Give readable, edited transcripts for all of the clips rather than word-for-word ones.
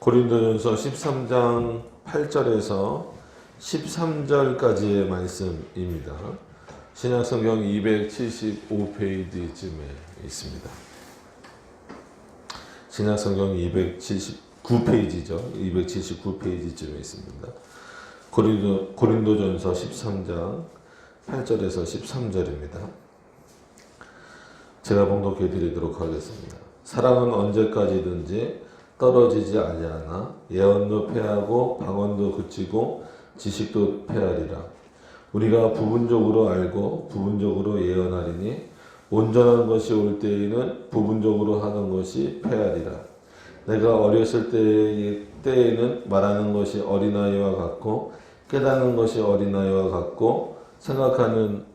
고린도전서 13장 8절에서 13절까지의 말씀입니다. 신약성경 275페이지쯤에 있습니다. 신약성경 279페이지죠. 279페이지쯤에 있습니다. 고린도전서 13장 8절에서 13절입니다. 제가 봉독해 드리도록 하겠습니다. 사랑은 언제까지든지 떨어지지 아니하나 예언도 패하고 방언도 그치고 지식도 패하리라. 우리가 부분적으로 알고 부분적으로 예언하리니 온전한 것이 올 때에는 부분적으로 하는 것이 패하리라. 내가 어렸을 때에는 말하는 것이 어린아이와 같고 깨닫는 것이 어린아이와 같고 생각하는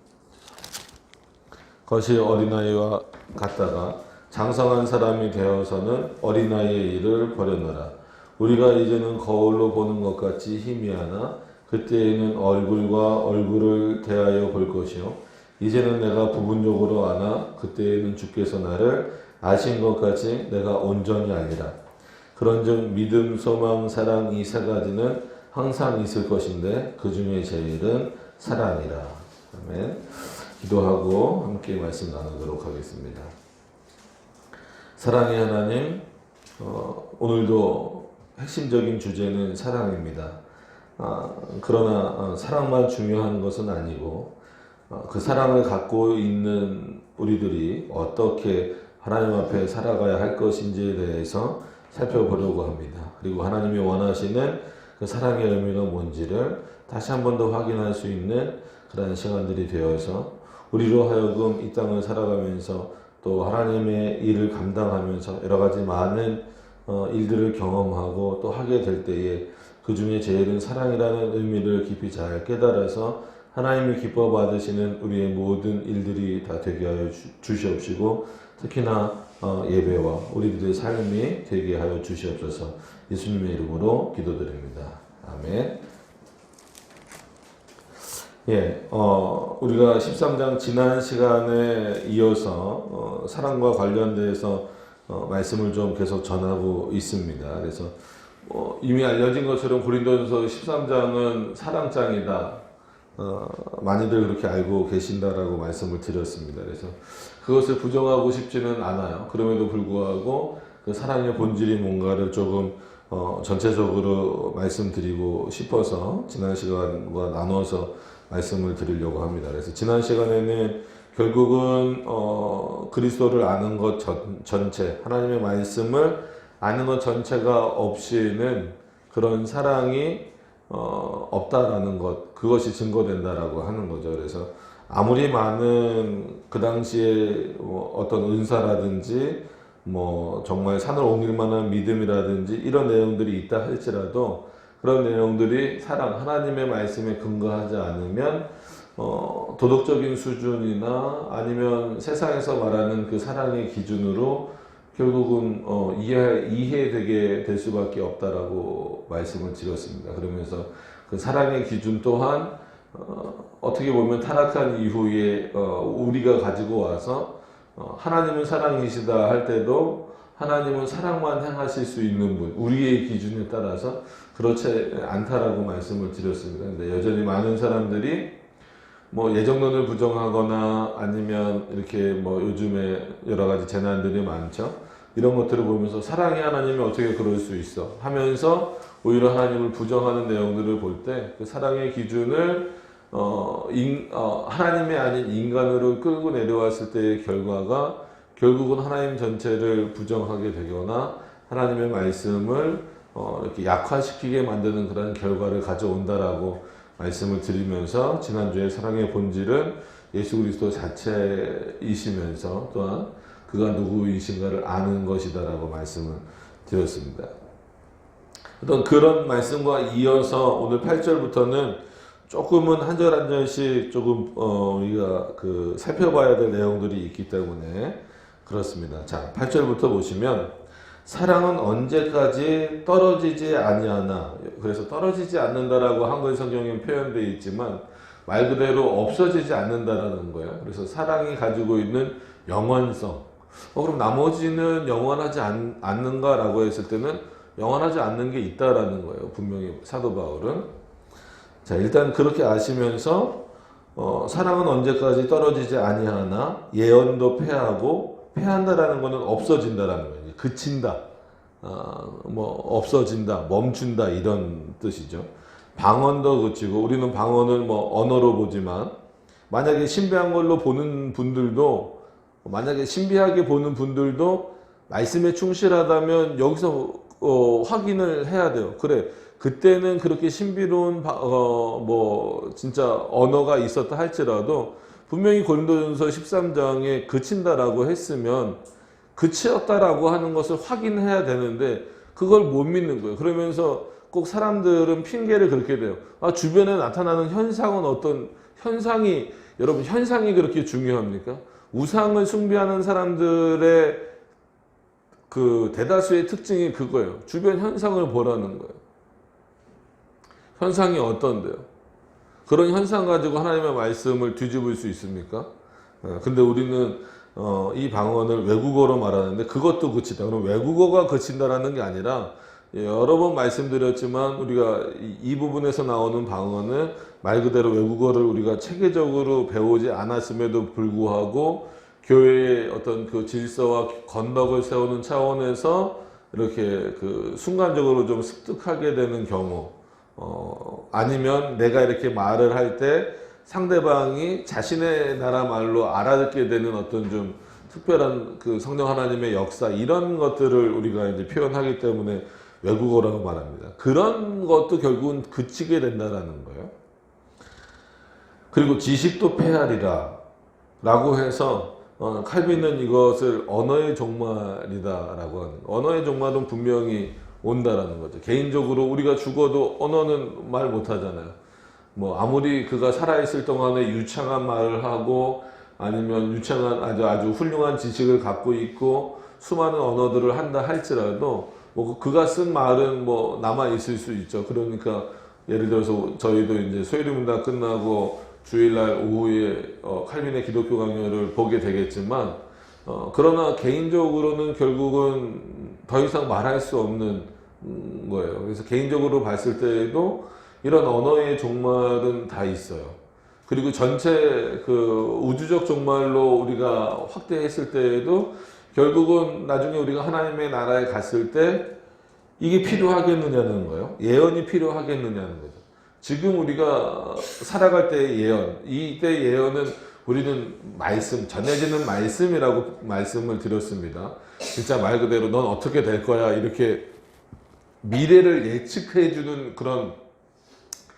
것이 어린아이와 같다가 장성한 사람이 되어서는 어린아이의 일을 버렸노라. 우리가 이제는 거울로 보는 것 같이 희미하나 그때에는 얼굴과 얼굴을 대하여 볼 것이요. 이제는 내가 부분적으로 아나 그때에는 주께서 나를 아신 것 같이 내가 온전히 알리라. 그런즉 믿음, 소망, 사랑 이 세 가지는 항상 있을 것인데 그 중에 제일은 사랑이라. 아멘. 기도하고 함께 말씀 나누도록 하겠습니다. 사랑의 하나님, 오늘도 핵심적인 주제는 사랑입니다. 그러나 사랑만 중요한 것은 아니고 그 사랑을 갖고 있는 우리들이 어떻게 하나님 앞에 살아가야 할 것인지에 대해서 살펴보려고 합니다. 그리고 하나님이 원하시는 그 사랑의 의미가 뭔지를 다시 한 번 더 확인할 수 있는 그런 시간들이 되어서 우리로 하여금 이 땅을 살아가면서 또 하나님의 일을 감당하면서 여러 가지 많은 일들을 경험하고 또 하게 될 때에 그 중에 제일은 사랑이라는 의미를 깊이 잘 깨달아서 하나님이 기뻐 받으시는 우리의 모든 일들이 다 되게 하여 주시옵시고 특히나 예배와 우리들의 삶이 되게 하여 주시옵소서. 예수님의 이름으로 기도드립니다. 아멘. 우리가 13장 지난 시간에 이어서 사랑과 관련돼서 말씀을 좀 계속 전하고 있습니다. 그래서 이미 알려진 것처럼 고린도전서 13장은 사랑장이다. 많이들 그렇게 알고 계신다라고 말씀을 드렸습니다. 그래서 그것을 부정하고 싶지는 않아요. 그럼에도 불구하고 그 사랑의 본질이 뭔가를 조금 전체적으로 말씀드리고 싶어서 지난 시간과 나눠서 말씀을 드리려고 합니다. 그래서 지난 시간에는 결국은 그리스도를 아는 것 전체, 하나님의 말씀을 아는 것 전체가 없이는 그런 사랑이 없다라는 것, 그것이 증거된다라고 하는 거죠. 그래서 아무리 많은 그 당시에 어떤 은사라든지 정말 산을 옮길 만한 믿음이라든지 이런 내용들이 있다 할지라도 그런 내용들이 사랑, 하나님의 말씀에 근거하지 않으면 도덕적인 수준이나 아니면 세상에서 말하는 그 사랑의 기준으로 결국은 이해되게 될 수밖에 없다라고 말씀을 드렸습니다. 그러면서 그 사랑의 기준 또한 어떻게 보면 타락한 이후에 우리가 가지고 와서 하나님은 사랑이시다 할 때도 하나님은 사랑만 행하실 수 있는 분, 우리의 기준에 따라서 그렇지 않다라고 말씀을 드렸습니다. 근데 여전히 많은 사람들이 예정론을 부정하거나 아니면 이렇게 요즘에 여러 가지 재난들이 많죠. 이런 것들을 보면서 사랑의 하나님이 어떻게 그럴 수 있어 하면서 오히려 하나님을 부정하는 내용들을 볼 때 그 사랑의 기준을 하나님이 아닌 인간으로 끌고 내려왔을 때의 결과가 결국은 하나님 전체를 부정하게 되거나 하나님의 말씀을 이렇게 약화시키게 만드는 그런 결과를 가져온다라고 말씀을 드리면서 지난주에 사랑의 본질은 예수 그리스도 자체이시면서 또한 그가 누구이신가를 아는 것이다라고 말씀을 드렸습니다. 어떤 그런 말씀과 이어서 오늘 8절부터는 조금은 한 절 한 절씩 조금 우리가 살펴봐야 될 내용들이 있기 때문에 그렇습니다. 자, 8절부터 보시면 사랑은 언제까지 떨어지지 아니하나. 그래서 떨어지지 않는다라고 한글 성경에 표현되어 있지만 말 그대로 없어지지 않는다라는 거예요. 그래서 사랑이 가지고 있는 영원성. 그럼 나머지는 영원하지 않는가라고 했을 때는 영원하지 않는 게 있다라는 거예요. 분명히 사도 바울은. 자, 일단 그렇게 아시면서 사랑은 언제까지 떨어지지 아니하나 예언도 패하고, 패한다라는 거는 없어진다라는 거예요. 그친다, 없어진다, 멈춘다 이런 뜻이죠. 방언도 그치고, 우리는 방언을 언어로 보지만 만약에 신비한 걸로 보는 분들도, 만약에 신비하게 보는 분들도 말씀에 충실하다면 여기서 확인을 해야 돼요. 그래, 그때는 그렇게 신비로운 진짜 언어가 있었다 할지라도 분명히 고린도전서 13장에 그친다라고 했으면 그치었다라고 하는 것을 확인해야 되는데 그걸 못 믿는 거예요. 그러면서 꼭 사람들은 핑계를 그렇게 돼요. 주변에 나타나는 현상은 어떤 현상이, 여러분 현상이 그렇게 중요합니까? 우상을 숭배하는 사람들의 그 대다수의 특징이 그거예요. 주변 현상을 보라는 거예요. 현상이 어떤데요? 그런 현상 가지고 하나님의 말씀을 뒤집을 수 있습니까? 근데 우리는 이 방언을 외국어로 말하는데 그것도 그치다. 그럼 외국어가 그친다라는 게 아니라, 여러 번 말씀드렸지만 우리가 이 부분에서 나오는 방언은 말 그대로 외국어를 우리가 체계적으로 배우지 않았음에도 불구하고 교회의 어떤 그 질서와 건덕을 세우는 차원에서 이렇게 그 순간적으로 좀 습득하게 되는 경우, 아니면 내가 이렇게 말을 할 때 상대방이 자신의 나라 말로 알아듣게 되는 어떤 좀 특별한 그 성령 하나님의 역사, 이런 것들을 우리가 이제 표현하기 때문에 외국어라고 말합니다. 그런 것도 결국은 그치게 된다라는 거예요. 그리고 지식도 패하리라 라고 해서 칼빈은 이것을 언어의 종말이다라고 하는, 언어의 종말은 분명히 온다라는 거죠. 개인적으로 우리가 죽어도 언어는 말 못하잖아요. 아무리 그가 살아있을 동안에 유창한 말을 하고, 아니면 유창한 아주 훌륭한 지식을 갖고 있고 수많은 언어들을 한다 할지라도 그가 쓴 말은 남아 있을 수 있죠. 그러니까 예를 들어서 저희도 이제 소요리문답 끝나고 주일날 오후에 칼빈의 기독교 강연을 보게 되겠지만, 그러나 개인적으로는 결국은 더 이상 말할 수 없는 거예요. 그래서 개인적으로 봤을 때에도 이런 언어의 종말은 다 있어요. 그리고 전체 그 우주적 종말로 우리가 확대했을 때에도 결국은 나중에 우리가 하나님의 나라에 갔을 때 이게 필요하겠느냐는 거예요. 예언이 필요하겠느냐는 거죠. 지금 우리가 살아갈 때의 예언, 이때 예언은 우리는 말씀, 전해지는 말씀이라고 말씀을 드렸습니다. 진짜 말 그대로 넌 어떻게 될 거야, 이렇게 미래를 예측해주는 그런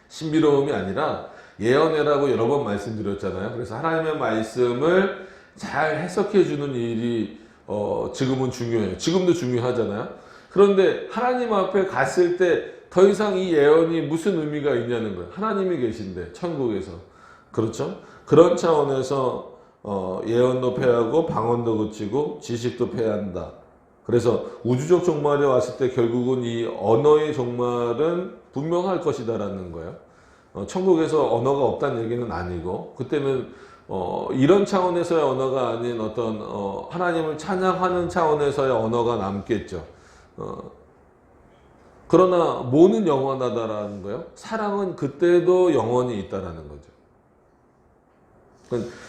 신비로움이 아니라 예언해라고 여러 번 말씀드렸잖아요. 그래서 하나님의 말씀을 잘 해석해주는 일이 지금은 중요해요. 지금도 중요하잖아요. 그런데 하나님 앞에 갔을 때 더 이상 이 예언이 무슨 의미가 있냐는 거예요. 하나님이 계신데 천국에서. 그렇죠? 그런 차원에서 예언도 패하고 방언도 그치고 지식도 패한다. 그래서 우주적 종말이 왔을 때 결국은 이 언어의 종말은 분명할 것이다라는 거예요. 천국에서 언어가 없다는 얘기는 아니고, 그때는 이런 차원에서의 언어가 아닌 어떤 하나님을 찬양하는 차원에서의 언어가 남겠죠. 그러나 뭐는 영원하다라는 거예요? 사랑은 그때도 영원히 있다라는 거죠.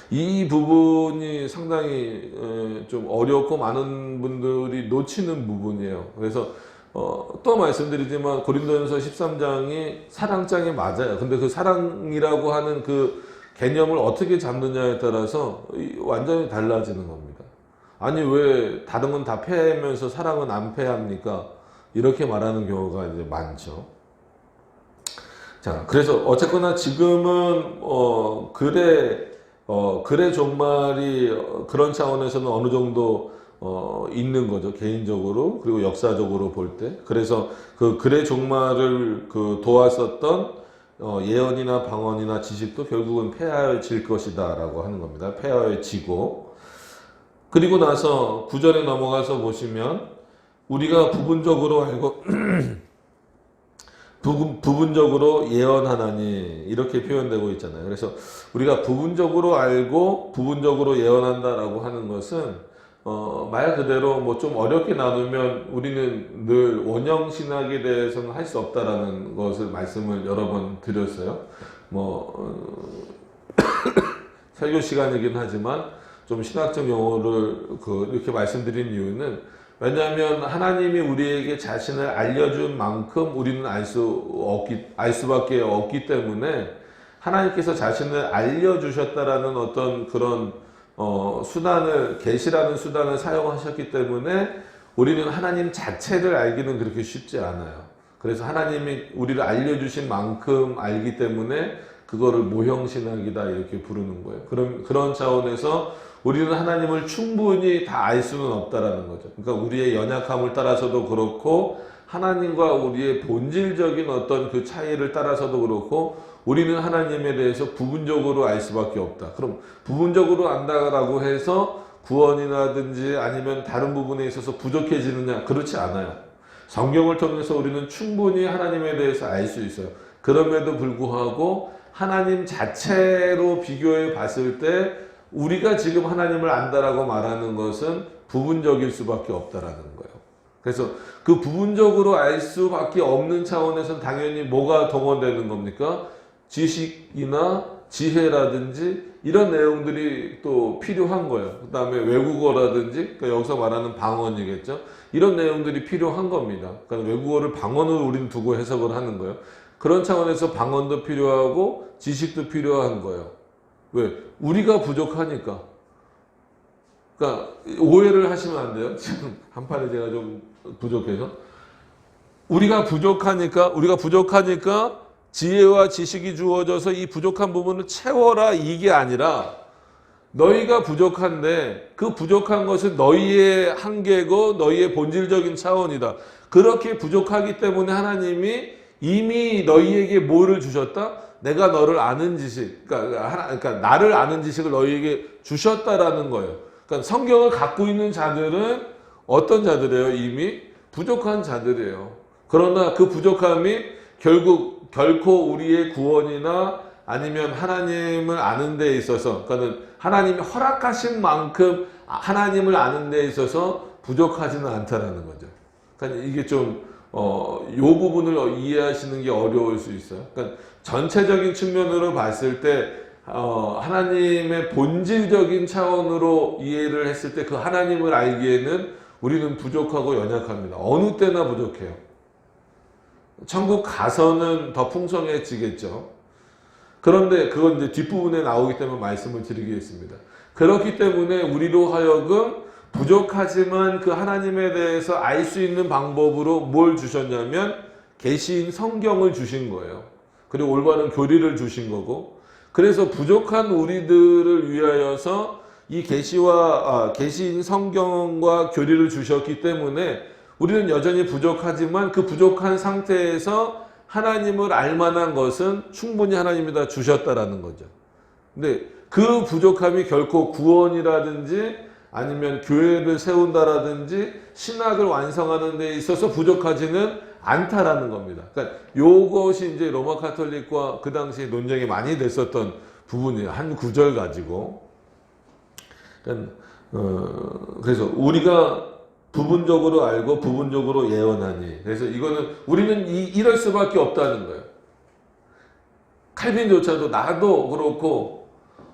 이 부분이 상당히 좀 어렵고 많은 분들이 놓치는 부분이에요. 그래서 또 말씀드리지만 고린도전서 13장이 사랑장이 맞아요. 근데 그 사랑이라고 하는 그 개념을 어떻게 잡느냐에 따라서 완전히 달라지는 겁니다. 아니 왜 다른 건 다 패하면서 사랑은 안 패합니까? 이렇게 말하는 경우가 이제 많죠. 자, 그래서 어쨌거나 지금은 글의 종말이 그런 차원에서는 어느 정도 있는 거죠. 개인적으로 그리고 역사적으로 볼 때. 그래서 그 글의 종말을 도왔었던 예언이나 방언이나 지식도 결국은 폐하여질 것이다라고 하는 겁니다. 폐하여지고, 그리고 나서 9절에 넘어가서 보시면 우리가 부분적으로 알고 부분적으로 예언하나니 이렇게 표현되고 있잖아요. 그래서 우리가 부분적으로 알고 부분적으로 예언한다라고 하는 것은 말 그대로 뭐 좀 어렵게 나누면 우리는 늘 원형 신학에 대해서는 할 수 없다라는 것을 말씀을 여러 번 드렸어요. 설교 시간이긴 하지만 좀 신학적 용어를 이렇게 말씀드린 이유는, 왜냐하면 하나님이 우리에게 자신을 알려준 만큼 우리는 알 수밖에 없기 때문에, 하나님께서 자신을 알려주셨다라는 어떤 그런 계시라는 수단을 사용하셨기 때문에 우리는 하나님 자체를 알기는 그렇게 쉽지 않아요. 그래서 하나님이 우리를 알려주신 만큼 알기 때문에 그거를 모형신학이다 이렇게 부르는 거예요. 그런 차원에서 우리는 하나님을 충분히 다 알 수는 없다라는 거죠. 그러니까 우리의 연약함을 따라서도 그렇고, 하나님과 우리의 본질적인 어떤 그 차이를 따라서도 그렇고, 우리는 하나님에 대해서 부분적으로 알 수밖에 없다. 그럼 부분적으로 안다라고 해서 구원이라든지 아니면 다른 부분에 있어서 부족해지느냐? 그렇지 않아요. 성경을 통해서 우리는 충분히 하나님에 대해서 알 수 있어요. 그럼에도 불구하고 하나님 자체로 비교해 봤을 때 우리가 지금 하나님을 안다라고 말하는 것은 부분적일 수밖에 없다라는 거예요. 그래서 그 부분적으로 알 수밖에 없는 차원에서는 당연히 뭐가 동원되는 겁니까? 지식이나 지혜라든지 이런 내용들이 또 필요한 거예요. 그 다음에 외국어라든지, 그러니까 여기서 말하는 방언이겠죠. 이런 내용들이 필요한 겁니다. 그러니까 외국어를 방언으로 우리는 두고 해석을 하는 거예요. 그런 차원에서 방언도 필요하고 지식도 필요한 거예요. 왜? 우리가 부족하니까. 그러니까 오해를 하시면 안 돼요. 지금 한판에 제가 좀 부족해서. 우리가 부족하니까 지혜와 지식이 주어져서 이 부족한 부분을 채워라, 이게 아니라 너희가 부족한데 그 부족한 것은 너희의 한계고 너희의 본질적인 차원이다. 그렇게 부족하기 때문에 하나님이 이미 너희에게 뭐를 주셨다? 내가 너를 아는 지식, 그러니까 나를 아는 지식을 너희에게 주셨다라는 거예요. 그러니까 성경을 갖고 있는 자들은 어떤 자들이에요? 이미 부족한 자들이에요. 그러나 그 부족함이 결코 우리의 구원이나 아니면 하나님을 아는 데 있어서, 그러니까 하나님이 허락하신 만큼 하나님을 아는 데 있어서 부족하지는 않다라는 거죠. 그러니까 이게 좀 요 부분을 이해하시는 게 어려울 수 있어요. 그러니까 전체적인 측면으로 봤을 때 하나님의 본질적인 차원으로 이해를 했을 때 그 하나님을 알기에는 우리는 부족하고 연약합니다. 어느 때나 부족해요. 천국 가서는 더 풍성해지겠죠. 그런데 그건 이제 뒷부분에 나오기 때문에 말씀을 드리겠습니다. 그렇기 때문에 우리로 하여금 부족하지만 그 하나님에 대해서 알 수 있는 방법으로 뭘 주셨냐면 계시인 성경을 주신 거예요. 그리고 올바른 교리를 주신 거고, 그래서 부족한 우리들을 위하여서 이 계시인 성경과 교리를 주셨기 때문에 우리는 여전히 부족하지만 그 부족한 상태에서 하나님을 알 만한 것은 충분히 하나님이 다 주셨다라는 거죠. 근데 그 부족함이 결코 구원이라든지 아니면 교회를 세운다라든지 신학을 완성하는 데 있어서 부족하지는 않다라는 겁니다. 그러니까 요것이 이제 로마 카톨릭과 그 당시에 논쟁이 많이 됐었던 부분이에요. 한 구절 가지고. 그러니까 그래서 우리가 부분적으로 알고 부분적으로 예언하니. 그래서 이거는 우리는 이럴 수밖에 없다는 거예요. 칼빈조차도 나도 그렇고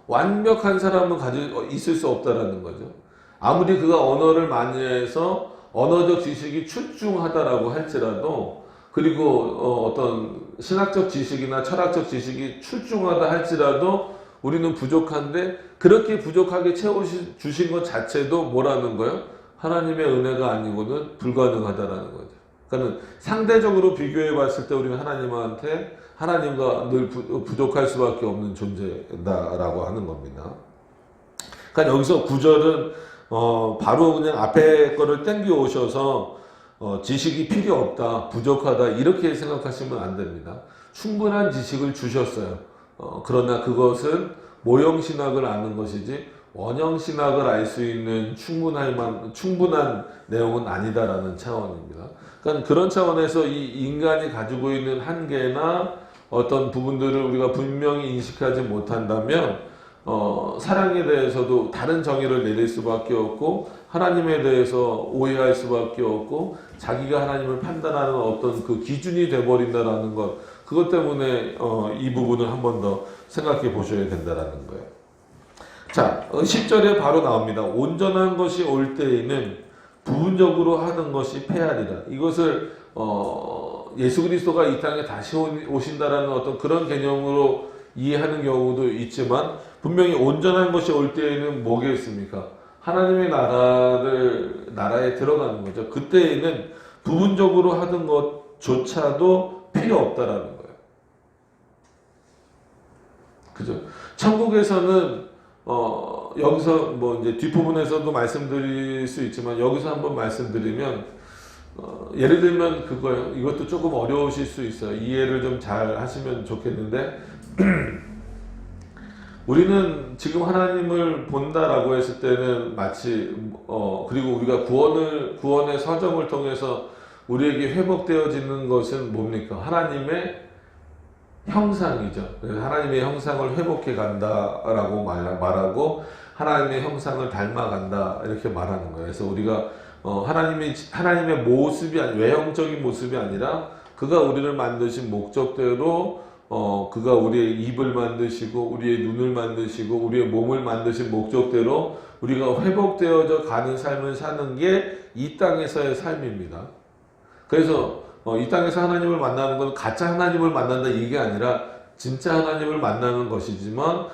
완벽한 사람은 있을 수 없다라는 거죠. 아무리 그가 언어를 많이 해서 언어적 지식이 출중하다라고 할지라도, 그리고 어떤 신학적 지식이나 철학적 지식이 출중하다 할지라도 우리는 부족한데, 그렇게 부족하게 채워주신 것 자체도 뭐라는 거예요? 하나님의 은혜가 아니고는 불가능하다라는 거죠. 그러니까 상대적으로 비교해 봤을 때 우리는 하나님과 늘 부족할 수밖에 없는 존재다라고 하는 겁니다. 그러니까 여기서 구절은 바로 그냥 앞에 거를 땡겨 오셔서 지식이 필요 없다, 부족하다 이렇게 생각하시면 안 됩니다. 충분한 지식을 주셨어요. 그러나 그것은 모형신학을 아는 것이지 원형신학을 알 수 있는 충분한 내용은 아니다라는 차원입니다. 그러니까 그런 차원에서 이 인간이 가지고 있는 한계나 어떤 부분들을 우리가 분명히 인식하지 못한다면 사랑에 대해서도 다른 정의를 내릴 수밖에 없고 하나님에 대해서 오해할 수밖에 없고 자기가 하나님을 판단하는 어떤 그 기준이 돼버린다라는 것, 그것 때문에 이 부분을 한 번 더 생각해 보셔야 된다라는 거예요. 자, 10절에 바로 나옵니다. 온전한 것이 올 때에는 부분적으로 하는 것이 패하리라. 이것을 예수 그리스도가 이 땅에 다시 오신다라는 어떤 그런 개념으로 이해하는 경우도 있지만, 분명히 온전한 것이 올 때에는 뭐겠습니까? 하나님의 나라에 들어가는 거죠. 그때에는 부분적으로 하던 것조차도 필요 없다라는 거예요. 그죠? 천국에서는 여기서 뭐 이제 뒷부분에서도 말씀드릴 수 있지만 여기서 한번 말씀드리면, 예를 들면 그거요. 이것도 조금 어려우실 수 있어요. 이해를 좀 잘 하시면 좋겠는데, 우리는 지금 하나님을 본다라고 했을 때는 마치 그리고 우리가 구원의 서정을 통해서 우리에게 회복되어지는 것은 뭡니까? 하나님의 형상이죠. 하나님의 형상을 회복해 간다라고 말하고 하나님의 형상을 닮아간다 이렇게 말하는 거예요. 그래서 우리가 하나님의 모습이 외형적인 모습이 아니라 그가 우리를 만드신 목적대로 그가 우리의 입을 만드시고 우리의 눈을 만드시고 우리의 몸을 만드신 목적대로 우리가 회복되어져 가는 삶을 사는 게 이 땅에서의 삶입니다. 그래서 이 땅에서 하나님을 만나는 건 가짜 하나님을 만난다 이게 아니라 진짜 하나님을 만나는 것이지만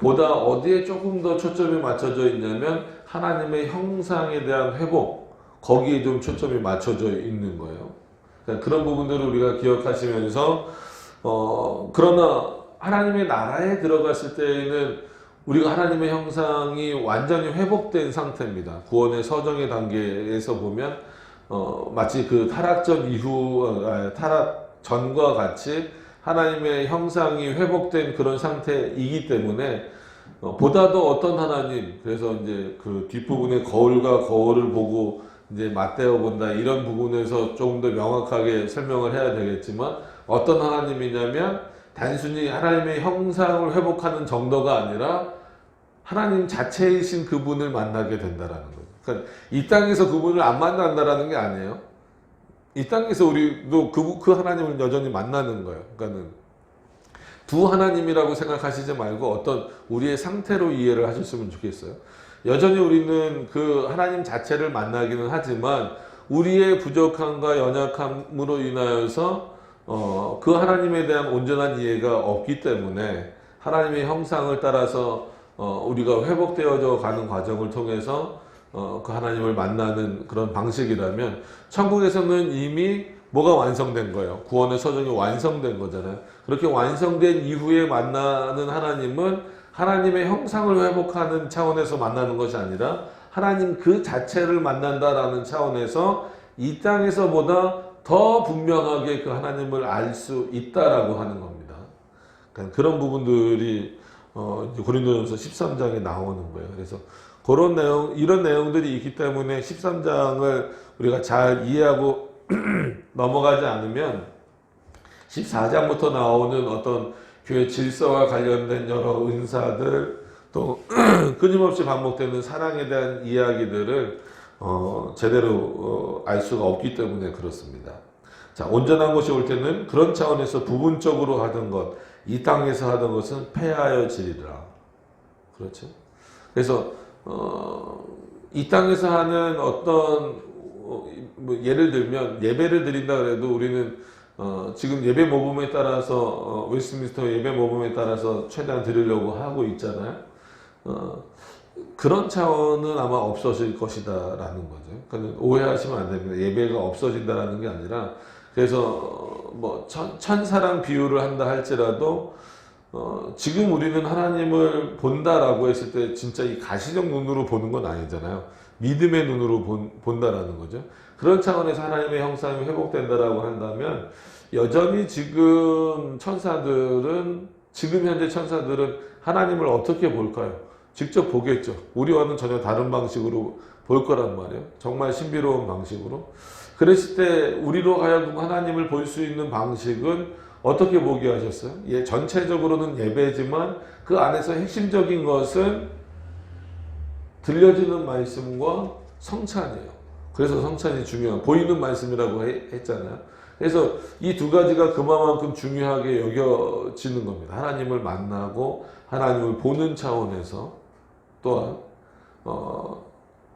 보다 어디에 조금 더 초점이 맞춰져 있냐면 하나님의 형상에 대한 회복, 거기에 좀 초점이 맞춰져 있는 거예요. 그러니까 그런 부분들을 우리가 기억하시면서 그러나 하나님의 나라에 들어갔을 때에는 우리가 하나님의 형상이 완전히 회복된 상태입니다. 구원의 서정의 단계에서 보면 마치 그 타락 전과 같이 하나님의 형상이 회복된 그런 상태이기 때문에 보다도 어떤 하나님, 그래서 이제 그 뒷부분에 거울과 거울을 보고 이제 맞대어 본다 이런 부분에서 조금 더 명확하게 설명을 해야 되겠지만, 어떤 하나님이냐면 단순히 하나님의 형상을 회복하는 정도가 아니라 하나님 자체이신 그분을 만나게 된다라는 거예요. 그러니까 이 땅에서 그분을 안 만난다라는 게 아니에요. 이 땅에서 우리도 그 하나님을 여전히 만나는 거예요. 그러니까는 두 하나님이라고 생각하시지 말고 어떤 우리의 상태로 이해를 하셨으면 좋겠어요. 여전히 우리는 그 하나님 자체를 만나기는 하지만 우리의 부족함과 연약함으로 인하여서 그 하나님에 대한 온전한 이해가 없기 때문에 하나님의 형상을 따라서 우리가 회복되어져 가는 과정을 통해서 그 하나님을 만나는 그런 방식이라면, 천국에서는 이미 뭐가 완성된 거예요? 구원의 서정이 완성된 거잖아요. 그렇게 완성된 이후에 만나는 하나님은 하나님의 형상을 회복하는 차원에서 만나는 것이 아니라 하나님 그 자체를 만난다라는 차원에서 이 땅에서보다 더 분명하게 그 하나님을 알 수 있다라고 하는 겁니다. 그러니까 그런 부분들이 고린도전서 13장에 나오는 거예요. 그래서 그런 이런 내용들이 있기 때문에 13장을 우리가 잘 이해하고 넘어가지 않으면 14장부터 나오는 어떤 교회 질서와 관련된 여러 은사들, 또 끊임없이 반복되는 사랑에 대한 이야기들을 제대로 알 수가 없기 때문에 그렇습니다. 자, 온전한 것이 올 때는 그런 차원에서 부분적으로 하던 것, 이 땅에서 하던 것은 폐하여지리라. 그렇죠? 그래서 이 땅에서 하는 어떤 뭐 예를 들면 예배를 드린다 그래도 우리는 지금 예배 모범에 따라서 웨스트민스터 예배 모범에 따라서 최대한 드리려고 하고 있잖아요. 그런 차원은 아마 없어질 것이다라는 거죠. 그러니까 오해하시면 안 됩니다. 예배가 없어진다라는 게 아니라, 그래서 뭐 천사랑 비유를 한다 할지라도 지금 우리는 하나님을 본다라고 했을 때 진짜 이 가시적 눈으로 보는 건 아니잖아요. 믿음의 눈으로 본다라는 거죠. 그런 차원에서 하나님의 형상이 회복된다라고 한다면 여전히 지금 현재 천사들은 하나님을 어떻게 볼까요? 직접 보겠죠. 우리와는 전혀 다른 방식으로 볼 거란 말이에요. 정말 신비로운 방식으로. 그랬을 때 우리로 하여금 하나님을 볼 수 있는 방식은 어떻게 보게 하셨어요? 예, 전체적으로는 예배지만 그 안에서 핵심적인 것은 들려지는 말씀과 성찬이에요. 그래서 성찬이 중요한 보이는 말씀이라고 했잖아요. 그래서 이 두 가지가 그만큼 중요하게 여겨지는 겁니다. 하나님을 만나고 하나님을 보는 차원에서 또한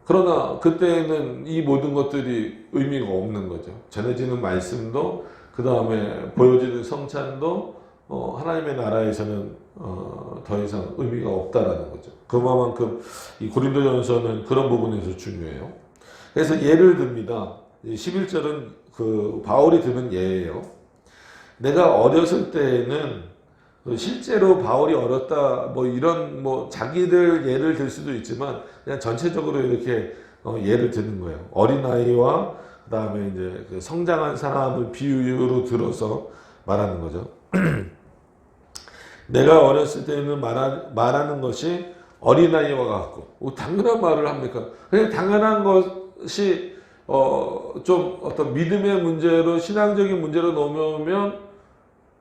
그러나 그때는 이 모든 것들이 의미가 없는 거죠. 전해지는 말씀도 그 다음에 보여지는 성찬도 하나님의 나라에서는 더 이상 의미가 없다라는 거죠. 그만큼 이 고린도전서는 그런 부분에서 중요해요. 그래서 예를 듭니다. 11절은 그 바울이 드는 예예요. 내가 어렸을 때에는 실제로 바울이 어렸다 뭐 이런 뭐 자기들 예를 들 수도 있지만 그냥 전체적으로 이렇게 예를 드는 거예요. 어린아이와 그다음에 이제 그 성장한 사람을 비유로 들어서 말하는 거죠. 내가 어렸을 때는 말하는 것이 어린아이와 같고 당연한 말을 합니까? 그냥 당연한 것이 좀 어떤 믿음의 문제로 신앙적인 문제로 넘어오면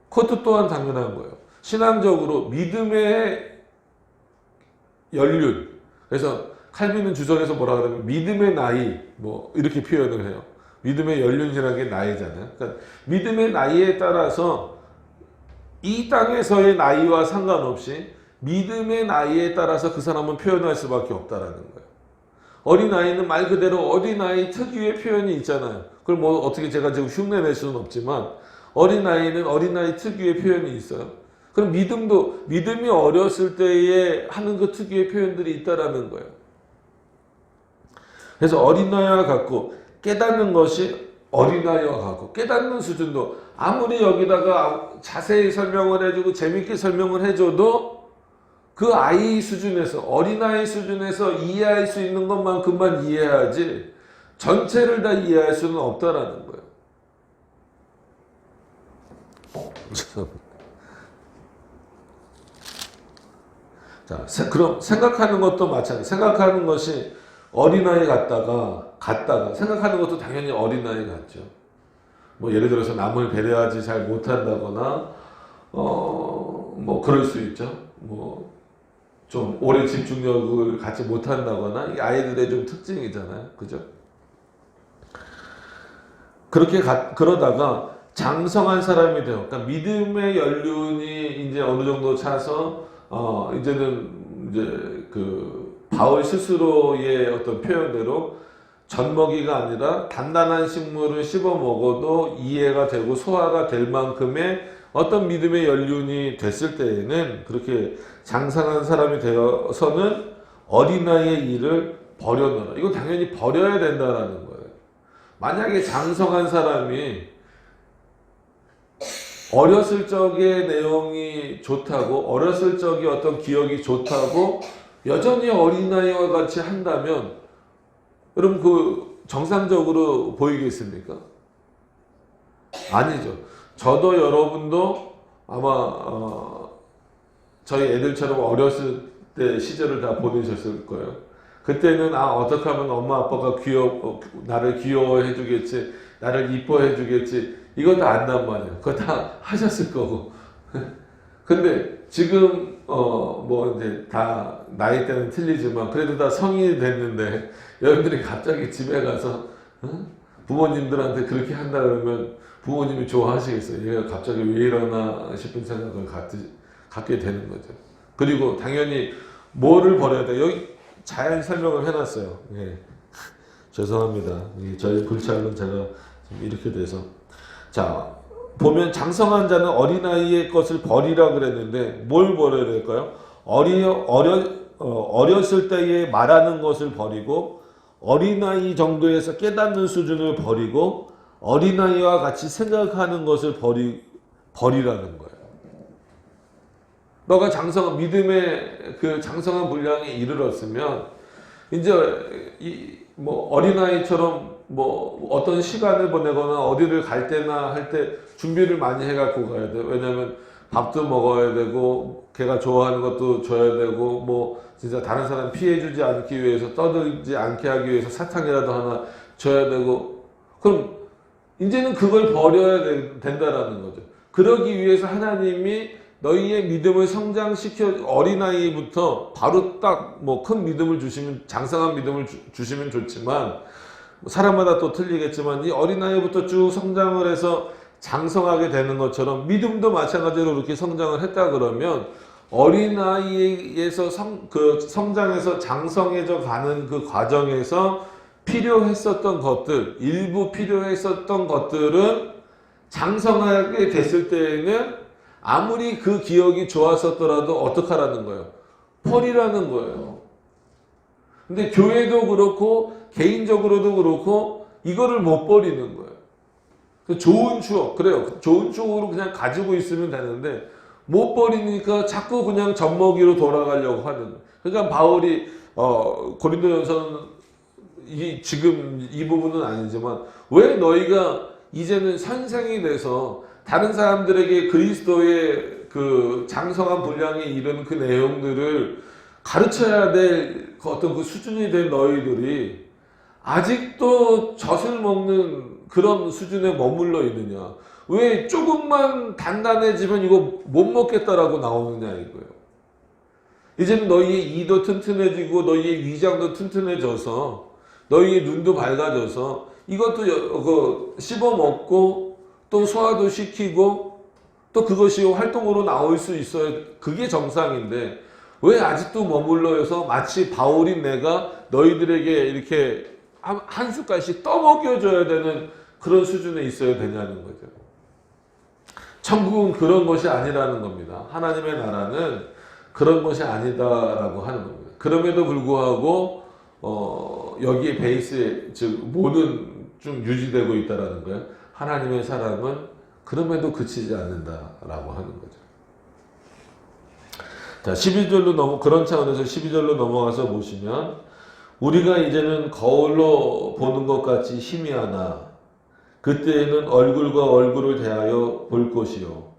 그것도 또한 당연한 거예요. 신앙적으로 믿음의 연륜. 그래서 칼빈은 주석에서 뭐라 그러면 믿음의 나이 뭐 이렇게 표현을 해요. 믿음의 연륜이라는 게 나이잖아요. 그러니까 믿음의 나이에 따라서 이 땅에서의 나이와 상관없이 믿음의 나이에 따라서 그 사람은 표현할 수밖에 없다라는 거예요. 어린아이는 말 그대로 어린아이 특유의 표현이 있잖아요. 그걸 뭐 어떻게 제가 지금 흉내낼 수는 없지만 어린아이는 어린아이 특유의 표현이 있어요. 그럼 믿음이 어렸을 때에 하는 그 특유의 표현들이 있다라는 거예요. 그래서 어린아이와 같고 깨닫는 것이 어린아이와 같고 깨닫는 수준도 아무리 여기다가 자세히 설명을 해주고 재밌게 설명을 해줘도 그 아이 수준에서 어린아이 수준에서 이해할 수 있는 것만큼만 이해하지 전체를 다 이해할 수는 없다라는 거예요. 자, 그럼 생각하는 것도 마찬가지. 생각하는 것이 어린아이 같다가 생각하는 것도 당연히 어린아이 같죠. 뭐 예를 들어서 남을 배려하지 잘 못한다거나 뭐 그럴 수 있죠. 뭐 좀 오래 집중력을 갖지 못한다거나 이 아이들의 좀 특징이잖아요. 그죠? 그러다가 장성한 사람이 돼요. 그러니까 믿음의 연륜이 이제 어느 정도 차서 이제는 이제 그 바울 스스로의 어떤 표현대로 젖먹이가 아니라 단단한 식물을 씹어 먹어도 이해가 되고 소화가 될 만큼의 어떤 믿음의 연륜이 됐을 때에는 그렇게 장성한 사람이 되어서는 어린아이의 일을 버려놓으라. 이거 당연히 버려야 된다라는 거예요. 만약에 장성한 사람이 어렸을 적의 내용이 좋다고 어렸을 적의 어떤 기억이 좋다고 여전히 어린아이와 같이 한다면 여러분 그 정상적으로 보이겠습니까? 아니죠. 저도 여러분도 아마 저희 애들처럼 어렸을 때 시절을 다 보내셨을 거예요. 그때는 어떻게 하면 엄마 아빠가 나를 귀여워해 주겠지, 나를 이뻐해 주겠지, 이거 다 안단 말이에요. 그거 다 하셨을 거고. 근데 지금 뭐 이제 다 나이 때는 틀리지만 그래도 다 성인이 됐는데 여러분들이 갑자기 집에 가서 부모님들한테 그렇게 한다 그러면 부모님이 좋아하시겠어요. 얘가 갑자기 왜 이러나 싶은 생각을 갖게 되는 거죠. 그리고 당연히 뭐를 버려야 돼. 여기 잘 설명을 해놨어요. 예. 죄송합니다. 저희 불찰은 제가 좀 이렇게 돼서. 자, 보면 장성한 자는 어린아이의 것을 버리라 그랬는데 뭘 버려야 될까요? 어렸을 때에 말하는 것을 버리고 어린아이 정도에서 깨닫는 수준을 버리고 어린아이와 같이 생각하는 것을 버리라는 거예요. 너가 믿음의 그 장성한 분량에 이르렀으면 이제 뭐 어린아이처럼 뭐 어떤 시간을 보내거나 어디를 갈 때나 할 때 준비를 많이 해갖고 가야 돼요. 왜냐하면 밥도 먹어야 되고 걔가 좋아하는 것도 줘야 되고 뭐 진짜 다른 사람 피해주지 않기 위해서 떠들지 않게 하기 위해서 사탕이라도 하나 줘야 되고 그럼 이제는 그걸 버려야 된다라는 거죠. 그러기 위해서 하나님이 너희의 믿음을 성장시켜 어린아이부터 바로 딱 뭐 큰 믿음을 주시면 장성한 믿음을 주시면 좋지만 사람마다 또 틀리겠지만 이 어린아이부터 쭉 성장을 해서 장성하게 되는 것처럼 믿음도 마찬가지로 이렇게 성장을 했다 그러면 어린아이에서 성장해서 장성해져 가는 그 과정에서 필요했었던 것들, 일부 필요했었던 것들은 장성하게 됐을 때에는 아무리 그 기억이 좋았었더라도 어떡하라는 거예요? 버리라는 거예요. 근데 교회도 그렇고 개인적으로도 그렇고 이거를 못 버리는 거예요. 좋은 추억, 그래요. 좋은 추억으로 그냥 가지고 있으면 되는데 못 버리니까 자꾸 그냥 젖먹이로 돌아가려고 하는 거예요. 그러니까 바울이 고린도전서는 지금 이 부분은 아니지만 왜 너희가 이제는 선생이 돼서 다른 사람들에게 그리스도의 그 장성한 분량에 이른 그 내용들을 가르쳐야 될 어떤 그 수준이 된 너희들이 아직도 젖을 먹는 그런 수준에 머물러 있느냐. 왜 조금만 단단해지면 이거 못 먹겠다라고 나오느냐 이거예요. 이제는 너희의 이도 튼튼해지고 너희의 위장도 튼튼해져서 너희의 눈도 밝아져서 이것도 씹어 먹고 또 소화도 시키고 또 그것이 활동으로 나올 수 있어야 그게 정상인데 왜 아직도 머물러서 마치 바울인 내가 너희들에게 이렇게 한 숟갈씩 떠먹여줘야 되는 그런 수준에 있어야 되냐는 거죠. 천국은 그런 것이 아니라는 겁니다. 하나님의 나라는 그런 것이 아니다라고 하는 겁니다. 그럼에도 불구하고 여기에 베이스에 즉 모든 좀 유지되고 있다라는 거예요. 하나님의 사랑은 그럼에도 그치지 않는다라고 하는 거죠. 자, 12절로 그런 차원에서 12절로 넘어가서 보시면 우리가 이제는 거울로 보는 것 같이 희미하나 그때에는 얼굴과 얼굴을 대하여 볼 것이요.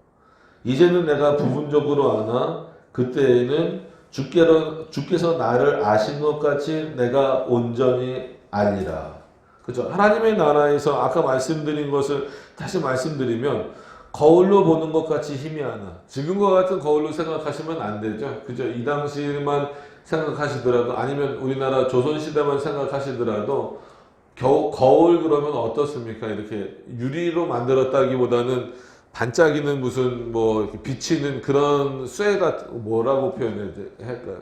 이제는 내가 부분적으로 아나 그때에는 주께서 나를 아신 것 같이 내가 온전히 알리라. 그죠? 하나님의 나라에서 아까 말씀드린 것을 다시 말씀드리면 거울로 보는 것 같이 희미하나. 지금과 같은 거울로 생각하시면 안 되죠. 그죠? 이 당시만 생각하시더라도 아니면 우리나라 조선시대만 생각하시더라도 거울 그러면 어떻습니까? 이렇게 유리로 만들었다기보다는 반짝이는 무슨 뭐 이렇게 비치는 그런 쇠 같은 뭐라고 표현해야 할까요?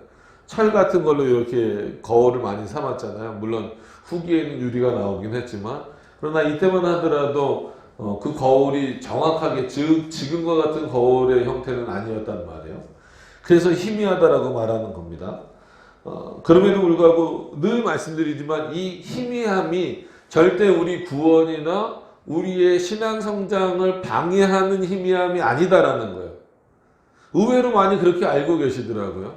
철 같은 걸로 이렇게 거울을 많이 삼았잖아요. 물론 후기에는 유리가 나오긴 했지만 그러나 이때만 하더라도 그 거울이 정확하게 지금과 같은 거울의 형태는 아니었단 말이에요. 그래서 희미하다라고 말하는 겁니다. 그럼에도 불구하고 늘 말씀드리지만 이 희미함이 절대 우리 구원이나 우리의 신앙 성장을 방해하는 희미함이 아니다라는 거예요. 의외로 많이 그렇게 알고 계시더라고요.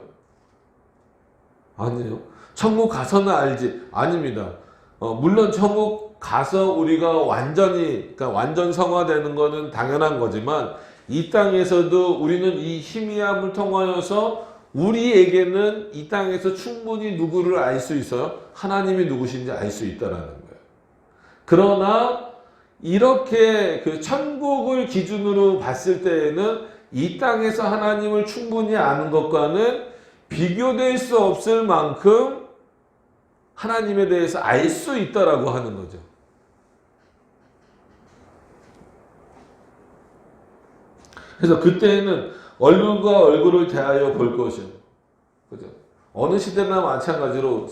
아니에요. 천국 가서는 알지. 아닙니다. 물론 천국 가서 우리가 그러니까 완전 성화되는 거는 당연한 거지만 이 땅에서도 우리는 이 희미함을 통하여서 우리에게는 이 땅에서 충분히 누구를 알 수 있어요? 하나님이 누구신지 알 수 있다라는 거예요. 그러나 이렇게 그 천국을 기준으로 봤을 때에는 이 땅에서 하나님을 충분히 아는 것과는 비교될 수 없을 만큼 하나님에 대해서 알 수 있다라고 하는 거죠. 그래서 그때는 얼굴과 얼굴을 대하여 볼 것이요. 그죠? 어느 시대나 마찬가지로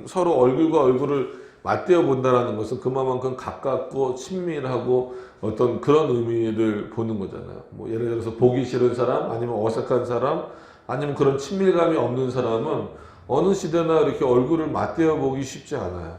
서로 얼굴과 얼굴을 맞대어 본다라는 것은 그만큼 가깝고 친밀하고 어떤 그런 의미를 보는 거잖아요. 뭐 예를 들어서 보기 싫은 사람, 아니면 어색한 사람, 아니면 그런 친밀감이 없는 사람은 어느 시대나 이렇게 얼굴을 맞대어 보기 쉽지 않아요.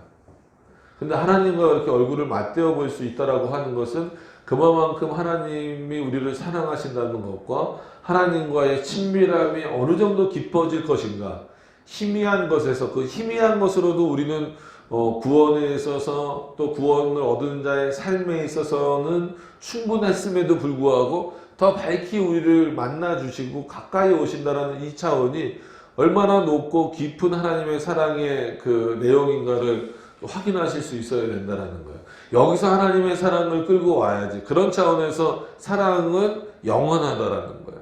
근데 하나님과 이렇게 얼굴을 맞대어 볼 수 있다라고 하는 것은 그만큼 하나님이 우리를 사랑하신다는 것과 하나님과의 친밀함이 어느 정도 깊어질 것인가. 희미한 것에서 그 희미한 것으로도 우리는 구원에 있어서 또 구원을 얻은 자의 삶에 있어서는 충분했음에도 불구하고 더 밝히 우리를 만나주시고 가까이 오신다라는 이 차원이 얼마나 높고 깊은 하나님의 사랑의 그 내용인가를 확인하실 수 있어야 된다는 거예요. 여기서 하나님의 사랑을 끌고 와야지. 그런 차원에서 사랑은 영원하다라는 거예요.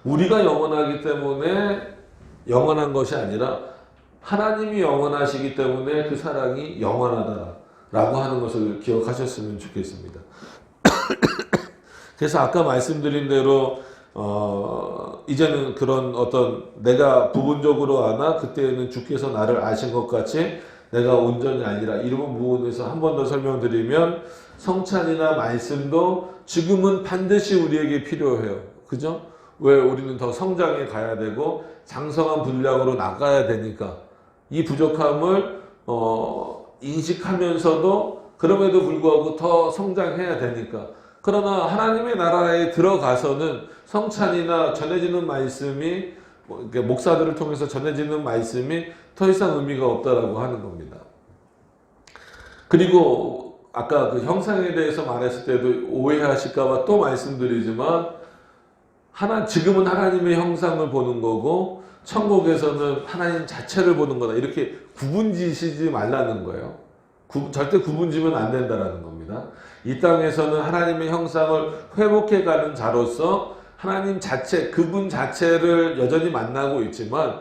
우리가 영원하기 때문에 영원한 것이 아니라 하나님이 영원하시기 때문에 그 사랑이 영원하다라고 하는 것을 기억하셨으면 좋겠습니다. 그래서 아까 말씀드린 대로 이제는 그런 어떤 내가 부분적으로 아나 그때는 주께서 나를 아신 것 같이 내가 온전히 아니라 이런 부분에서 한 번 더 설명드리면 성찬이나 말씀도 지금은 반드시 우리에게 필요해요. 그죠? 왜 우리는 더 성장해 가야 되고 장성한 분량으로 나가야 되니까 이 부족함을 인식하면서도 그럼에도 불구하고 더 성장해야 되니까. 그러나 하나님의 나라에 들어가서는 성찬이나 전해지는 말씀이 목사들을 통해서 전해지는 말씀이 더 이상 의미가 없다라고 하는 겁니다. 그리고 아까 그 형상에 대해서 말했을 때도 오해하실까봐 또 말씀드리지만 지금은 하나님의 형상을 보는 거고 천국에서는 하나님 자체를 보는 거다. 이렇게 구분지시지 말라는 거예요. 절대 구분지면 안 된다라는 겁니다. 이 땅에서는 하나님의 형상을 회복해가는 자로서 하나님 자체, 그분 자체를 여전히 만나고 있지만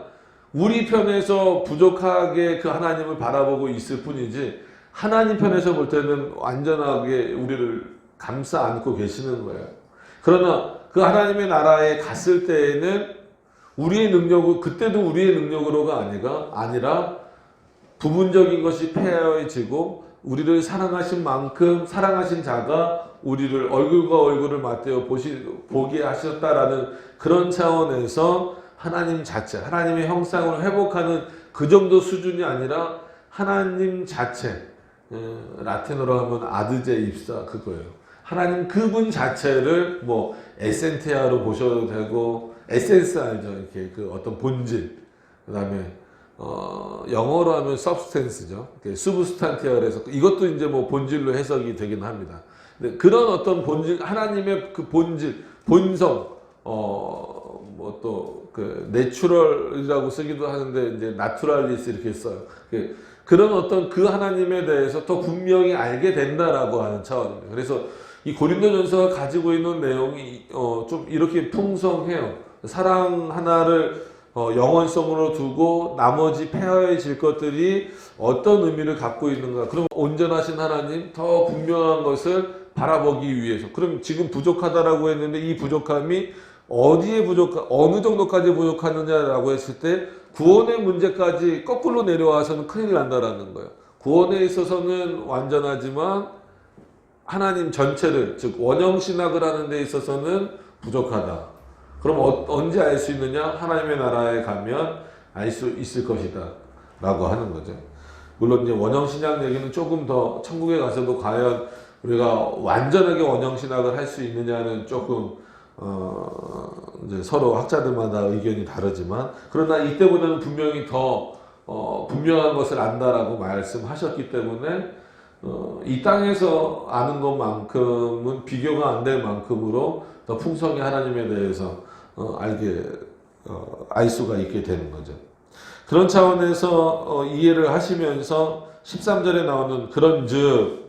우리 편에서 부족하게 그 하나님을 바라보고 있을 뿐이지 하나님 편에서 볼 때는 완전하게 우리를 감싸 안고 계시는 거예요. 그러나 그 하나님의 나라에 갔을 때에는 우리의 능력으로, 그때도 우리의 능력으로가 아니라 부분적인 것이 폐하여지고 우리를 사랑하신 만큼 사랑하신 자가 우리를 얼굴과 얼굴을 맞대어 보게 하셨다라는 그런 차원에서 하나님 자체, 하나님의 형상을 회복하는 그 정도 수준이 아니라 하나님 자체, 라틴어로 하면 아드제 입사 그거예요. 하나님 그분 자체를 뭐 에센티아로 보셔도 되고 에센스 알죠? 이렇게 그 어떤 본질, 그다음에 영어로 하면 substance죠. substantial 해서 이것도 이제 뭐 본질로 해석이 되긴 합니다. 근데 그런 어떤 본질, 하나님의 그 본질, 본성, 뭐 또 그 내추럴이라고 쓰기도 하는데 이제 나투랄리스 이렇게 써요. 그런 어떤 그 하나님에 대해서 더 분명히 알게 된다라고 하는 차원입니다. 그래서 이 고린도전서가 가지고 있는 내용이 좀 이렇게 풍성해요. 사랑 하나를 영원성으로 두고 나머지 폐허해질 것들이 어떤 의미를 갖고 있는가. 그럼 온전하신 하나님, 더 분명한 것을 바라보기 위해서. 그럼 지금 부족하다라고 했는데 이 부족함이 어디에 어느 정도까지 부족하느냐라고 했을 때 구원의 문제까지 거꾸로 내려와서는 큰일 난다라는 거예요. 구원에 있어서는 완전하지만 하나님 전체를, 즉 원형신학을 하는 데 있어서는 부족하다. 그럼 언제 알 수 있느냐? 하나님의 나라에 가면 알 수 있을 것이다 라고 하는 거죠. 물론 이제 원형신학 얘기는 조금 더 천국에 가서도 과연 우리가 완전하게 원형신학을 할 수 있느냐는 조금 이제 서로 학자들마다 의견이 다르지만, 그러나 이때보다는 분명히 더 분명한 것을 안다라고 말씀하셨기 때문에 이 땅에서 아는 것만큼은 비교가 안 될 만큼으로 더 풍성히 하나님에 대해서 알 수가 있게 되는 거죠. 그런 차원에서 이해를 하시면서 13절에 나오는 그런즉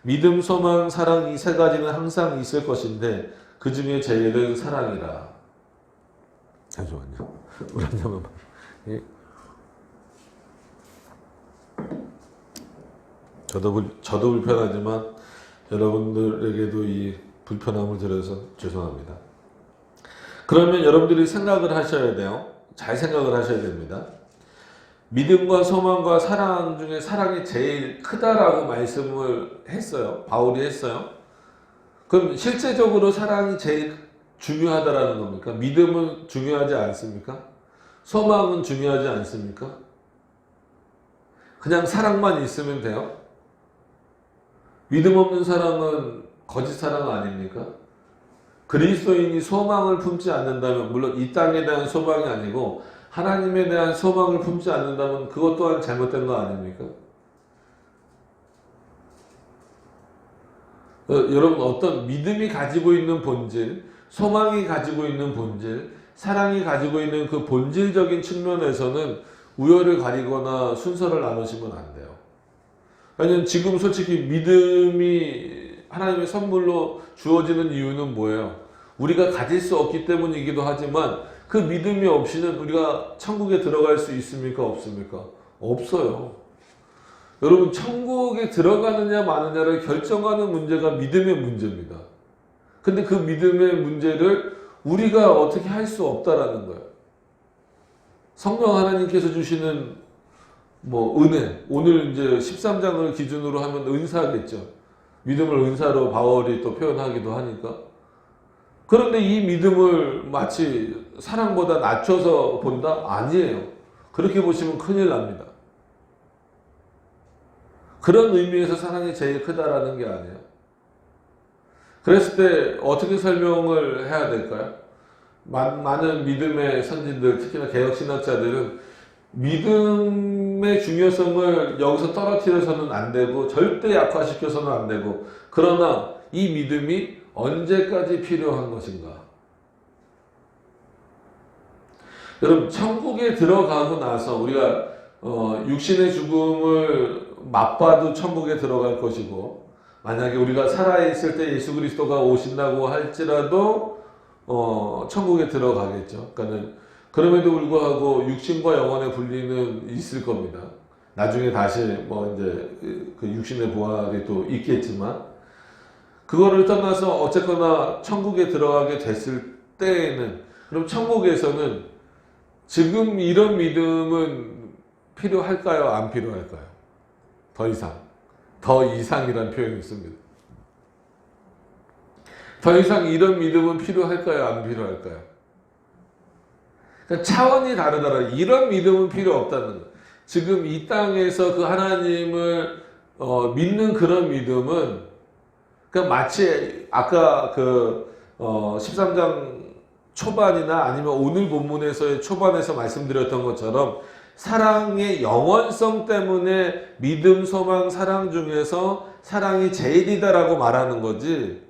믿음, 소망, 사랑 이 세 가지는 항상 있을 것인데 그 중에 제일은 사랑이라. 잠시만요. 물 한 잔만. 저도 불편하지만 여러분들에게도 이 불편함을 드려서 죄송합니다. 그러면 여러분들이 생각을 하셔야 돼요. 잘 생각을 하셔야 됩니다. 믿음과 소망과 사랑 중에 사랑이 제일 크다라고 말씀을 했어요. 바울이 했어요. 그럼 실제적으로 사랑이 제일 중요하다라는 겁니까? 믿음은 중요하지 않습니까? 소망은 중요하지 않습니까? 그냥 사랑만 있으면 돼요? 믿음 없는 사랑은 거짓 사랑 아닙니까? 그리스도인이 소망을 품지 않는다면, 물론 이 땅에 대한 소망이 아니고 하나님에 대한 소망을 품지 않는다면 그것 또한 잘못된 거 아닙니까? 여러분, 어떤 믿음이 가지고 있는 본질, 소망이 가지고 있는 본질, 사랑이 가지고 있는 그 본질적인 측면에서는 우열을 가리거나 순서를 나누시면 안 돼요. 아니 지금 솔직히 믿음이 하나님의 선물로 주어지는 이유는 뭐예요? 우리가 가질 수 없기 때문이기도 하지만 그 믿음이 없이는 우리가 천국에 들어갈 수 있습니까? 없습니까? 없어요. 여러분 천국에 들어가느냐 마느냐를 결정하는 문제가 믿음의 문제입니다. 근데 그 믿음의 문제를 우리가 어떻게 할 수 없다라는 거예요. 성령 하나님께서 주시는 은혜, 오늘 이제 13장을 기준으로 하면 은사겠죠. 믿음을 은사로 바울이 또 표현하기도 하니까. 그런데 이 믿음을 마치 사랑보다 낮춰서 본다? 아니에요. 그렇게 보시면 큰일 납니다. 그런 의미에서 사랑이 제일 크다라는 게 아니에요. 그랬을 때 어떻게 설명을 해야 될까요? 많은 믿음의 선진들, 특히나 개혁신학자들은 믿음의 중요성을 여기서 떨어뜨려서는 안 되고 절대 약화시켜서는 안 되고, 그러나 이 믿음이 언제까지 필요한 것인가? 여러분 천국에 들어가고 나서 우리가 육신의 죽음을 맛봐도 천국에 들어갈 것이고, 만약에 우리가 살아있을 때 예수 그리스도가 오신다고 할지라도 천국에 들어가겠죠. 그러니까는 그럼에도 불구하고 육신과 영혼의 분리는 있을 겁니다. 나중에 다시 이제 그 육신의 부활이 또 있겠지만, 그거를 떠나서 어쨌거나 천국에 들어가게 됐을 때에는, 그럼 천국에서는 지금 이런 믿음은 필요할까요? 안 필요할까요? 더 이상이라는 표현이 있습니다. 더 이상 이런 믿음은 필요할까요? 안 필요할까요? 그러니까 차원이 다르더라. 이런 믿음은 필요 없다는 거예요. 지금 이 땅에서 그 하나님을 믿는 그런 믿음은, 그러니까 마치 아까 13장 초반이나 아니면 오늘 본문에서의 초반에서 말씀드렸던 것처럼 사랑의 영원성 때문에 믿음, 소망, 사랑 중에서 사랑이 제일이다라고 말하는 거지,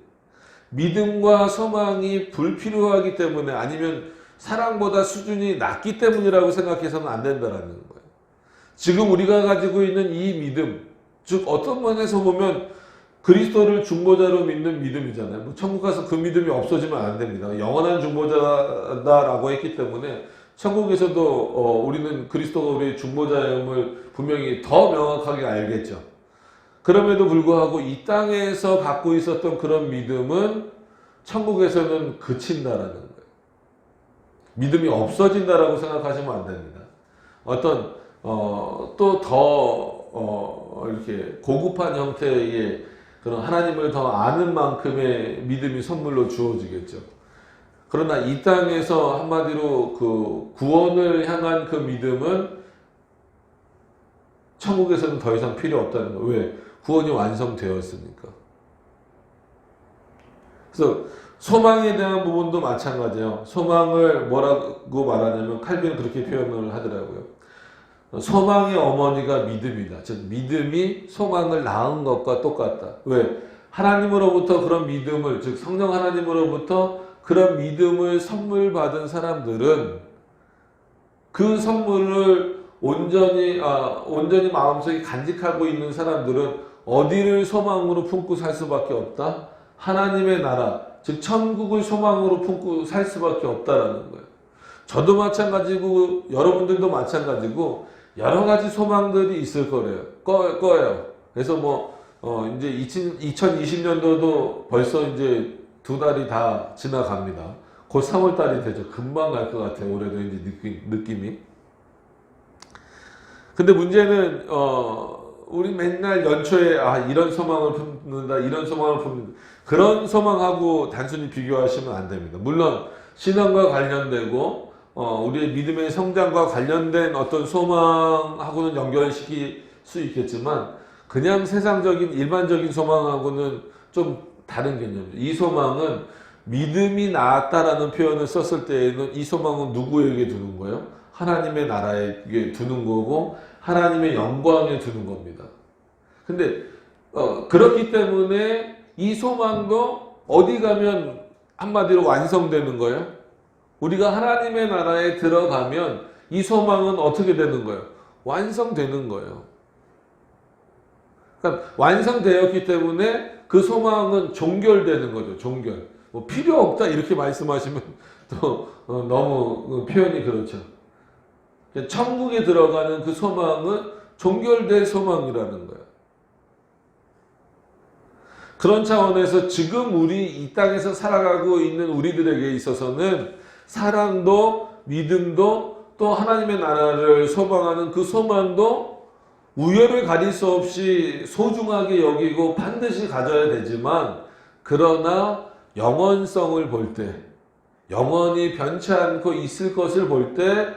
믿음과 소망이 불필요하기 때문에 아니면 사랑보다 수준이 낮기 때문이라고 생각해서는 안 된다라는 거예요. 지금 우리가 가지고 있는 이 믿음, 즉 어떤 면에서 보면 그리스도를 중보자로 믿는 믿음이잖아요. 천국 가서 그 믿음이 없어지면 안 됩니다. 영원한 중보자다라고 했기 때문에 천국에서도 우리는 그리스도가 우리의 중보자임을 분명히 더 명확하게 알겠죠. 그럼에도 불구하고 이 땅에서 갖고 있었던 그런 믿음은 천국에서는 그친다라는 거예요. 믿음이 없어진다라고 생각하시면 안 됩니다. 어떤 또 더 이렇게 고급한 형태의 그런 하나님을 더 아는 만큼의 믿음이 선물로 주어지겠죠. 그러나 이 땅에서 한마디로 그 구원을 향한 그 믿음은 천국에서는 더 이상 필요 없다는 거예요. 왜? 구원이 완성되었으니까. 그래서 소망에 대한 부분도 마찬가지예요. 소망을 뭐라고 말하냐면 칼빈은 그렇게 표현을 하더라고요. 소망의 어머니가 믿음이다. 즉 믿음이 소망을 낳은 것과 똑같다. 왜? 하나님으로부터 그런 믿음을, 즉 성령 하나님으로부터 그런 믿음을 선물 받은 사람들은 그 선물을 온전히 마음속에 간직하고 있는 사람들은 어디를 소망으로 품고 살 수밖에 없다? 하나님의 나라, 즉 천국을 소망으로 품고 살 수밖에 없다라는 거예요. 저도 마찬가지고 여러분들도 마찬가지고 여러 가지 소망들이 있을 거예요. 그래서 이제 2020년도도 벌써 이제 2달이 다 지나갑니다. 곧 3월달이 되죠. 금방 갈 것 같아요. 올해도 이제 느낌이. 근데 문제는 우리 맨날 연초에 이런 소망을 품는다, 이런 소망을 품는다, 그런 소망하고 단순히 비교하시면 안 됩니다. 물론 신앙과 관련되고 우리의 믿음의 성장과 관련된 어떤 소망하고는 연결시킬 수 있겠지만, 그냥 세상적인 일반적인 소망하고는 좀 다른 개념이에요. 이 소망은 믿음이 나았다라는 표현을 썼을 때에는 이 소망은 누구에게 두는 거예요? 하나님의 나라에게 두는 거고 하나님의 영광에 두는 겁니다. 근데 그렇기 때문에 이 소망도 어디 가면 한마디로 완성되는 거예요? 우리가 하나님의 나라에 들어가면 이 소망은 어떻게 되는 거예요? 완성되는 거예요. 그러니까 완성되었기 때문에 그 소망은 종결되는 거죠. 종결. 뭐 필요 없다 이렇게 말씀하시면 또 너무 표현이 그렇죠. 천국에 들어가는 그 소망은 종결될 소망이라는 거예요. 그런 차원에서 지금 우리 이 땅에서 살아가고 있는 우리들에게 있어서는 사랑도 믿음도 또 하나님의 나라를 소망하는 그 소망도 우열을 가릴 수 없이 소중하게 여기고 반드시 가져야 되지만, 그러나 영원성을 볼 때, 영원히 변치 않고 있을 것을 볼 때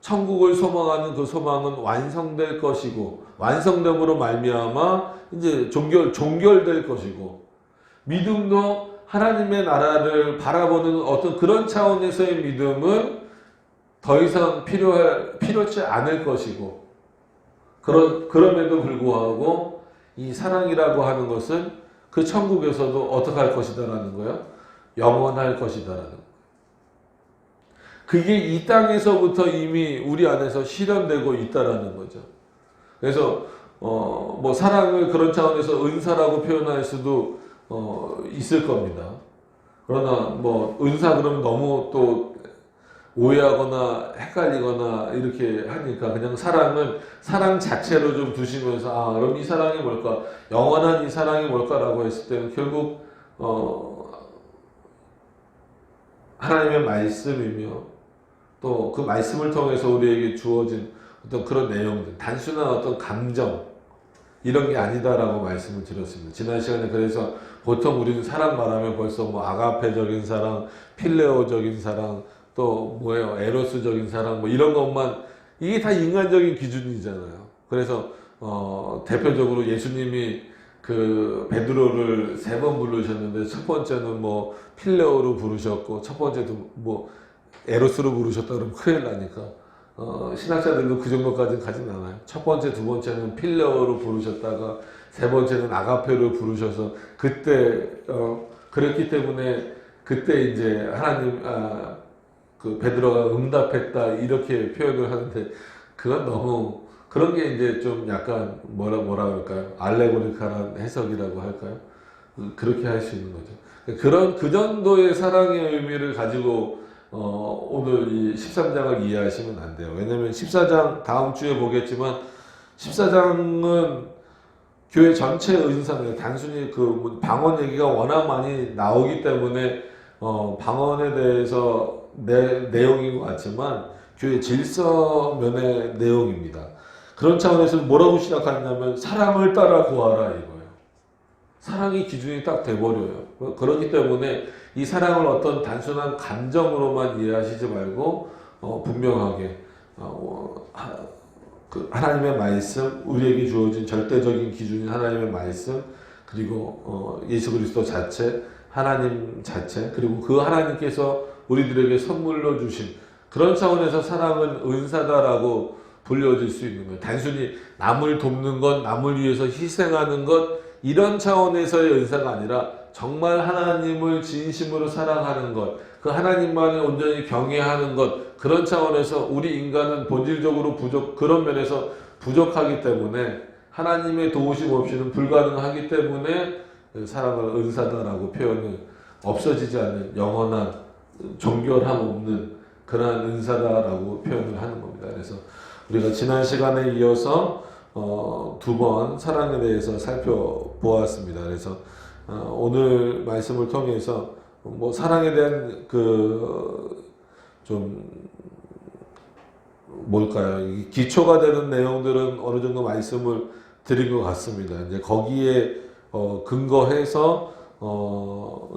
천국을 소망하는 그 소망은 완성될 것이고, 완성됨으로 말미암아 이제 종결될 것이고, 믿음도 하나님의 나라를 바라보는 어떤 그런 차원에서의 믿음은 더 이상 필요치 않을 것이고, 그럼에도 불구하고 이 사랑이라고 하는 것은 그 천국에서도 어떻게 할 것이다라는 거예요? 영원할 것이다라는 거예요. 그게 이 땅에서부터 이미 우리 안에서 실현되고 있다라는 거죠. 그래서 뭐 사랑을 그런 차원에서 은사라고 표현할 수도 있을 겁니다. 그러나 뭐 은사 그러면 너무 또 오해하거나 헷갈리거나 이렇게 하니까 그냥 사랑은 사랑 자체로 좀 두시면서, 그럼 이 사랑이 뭘까? 영원한 이 사랑이 뭘까라고 했을 때는 결국 하나님의 말씀이며 또 그 말씀을 통해서 우리에게 주어진 어떤 그런 내용들, 단순한 어떤 감정 이런 게 아니다라고 말씀을 드렸습니다. 지난 시간에 그래서 보통 우리는 사랑 말하면 벌써 뭐 아가페적인 사랑, 필레오적인 사랑, 또 뭐예요? 에로스적인 사랑, 뭐 이런 것만, 이게 다 인간적인 기준이잖아요. 그래서 대표적으로 예수님이 그 베드로를 3번 부르셨는데 첫 번째는 뭐 필레오로 부르셨고, 첫 번째도 뭐 에로스로 부르셨다 그러면 큰일 나니까 신학자들도 그 정도까지는 가진 않아요. 첫 번째, 두 번째는 필레오로 부르셨다가 세 번째는 아가페로 부르셔서 그때 그랬기 때문에 그때 이제 하나님 그 베드로가 응답했다 이렇게 표현을 하는데, 그건 너무 그런 게 이제 좀 약간 뭐라 그럴까요? 알레고리칼한 해석이라고 할까요? 그렇게 할 수 있는 거죠. 그 정도의 사랑의 의미를 가지고 오늘 이 13장을 이해하시면 안 돼요. 왜냐면 14장 다음 주에 보겠지만 14장은 교회 전체의 은사입니다. 단순히 그 방언 얘기가 워낙 많이 나오기 때문에 방언에 대해서 내용인 것 같지만 교회 질서면의 내용입니다. 그런 차원에서 뭐라고 시작하냐면 사랑을 따라 구하라 이거예요. 사랑이 기준이 딱 돼버려요. 그렇기 때문에 이 사랑을 어떤 단순한 감정으로만 이해하시지 말고 분명하게 그 하나님의 말씀, 우리에게 주어진 절대적인 기준인 하나님의 말씀, 그리고 예수 그리스도 자체, 하나님 자체, 그리고 그 하나님께서 우리들에게 선물로 주신 그런 차원에서 사랑은 은사다라고 불려질 수 있는 거예요. 단순히 남을 돕는 것, 남을 위해서 희생하는 것, 이런 차원에서의 은사가 아니라 정말 하나님을 진심으로 사랑하는 것, 그 하나님만을 온전히 경외하는 것, 그런 차원에서 우리 인간은 본질적으로 그런 면에서 부족하기 때문에 하나님의 도우심 없이는 불가능하기 때문에 사랑을 은사다라고 표현을, 없어지지 않는 영원한 종결함 없는 그러한 은사다라고 표현을 하는 겁니다. 그래서 우리가 지난 시간에 이어서 2번 사랑에 대해서 살펴보았습니다. 그래서 오늘 말씀을 통해서 뭐 사랑에 대한 좀 뭘까요? 기초가 되는 내용들은 어느 정도 말씀을 드린 것 같습니다. 이제 거기에 근거해서